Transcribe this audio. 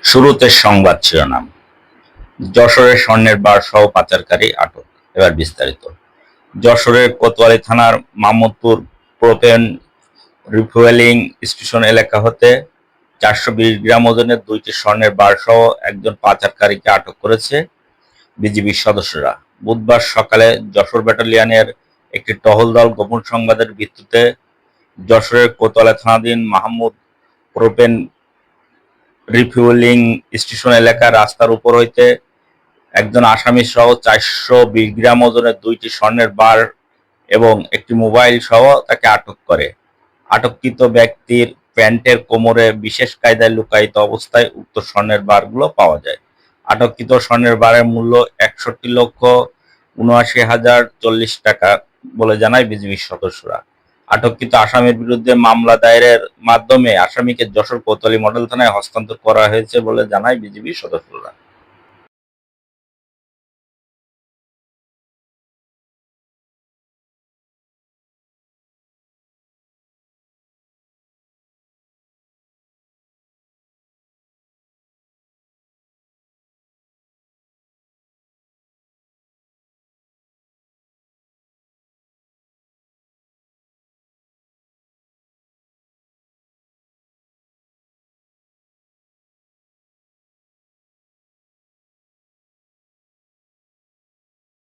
শুরুতে সংবাদ শিরোনাম। যশোরে স্বর্ণের বার সহ পাচারকারী আটক। এবার বিস্তারিত। যশোরের কোতোয়ালি থানার মাহমুদপুর প্রোপেন রিফুয়েলিং স্টেশন এলাকা হতে 420 গ্রাম ওজনের 2টি স্বর্ণের বার সহ একজন পাচারকারীকে আটক করেছে বিজিবির সদস্যরা। বুধবার সকালে যশোর ব্যাটালিয়নের একটি টহল দল গোপন সংবাদের ভিত্তিতে যশোরের কোতোয়ালি থানাধীন মাহমুদ প্রোপেন রিফুয়েলিং স্টেশন এলাকার রাস্তার উপর হইতে একজন আসামি সহ 420 গ্রাম ওজনের 2টি স্বর্ণের বার এবং একটি মোবাইল সহ তাকে আটক করে। আটককৃত ব্যক্তির প্যান্টের কোমরে বিশেষ কায়দায় লুকায়িত অবস্থায় উক্ত স্বর্ণের বারগুলো পাওয়া যায়। আটককৃত স্বর্ণের বারের মূল্য 61,79,040 টাকা বলে জানায় বিজিবির সদস্যরা। আটককৃত আসামির বিরুদ্ধে মামলা দায়েরের মাধ্যমে আসামিকে যশোর কোতোয়ালি মডেল থানায় হস্তান্তর করা হয়েছে বলে জানায় বিজিবির সদস্যরা।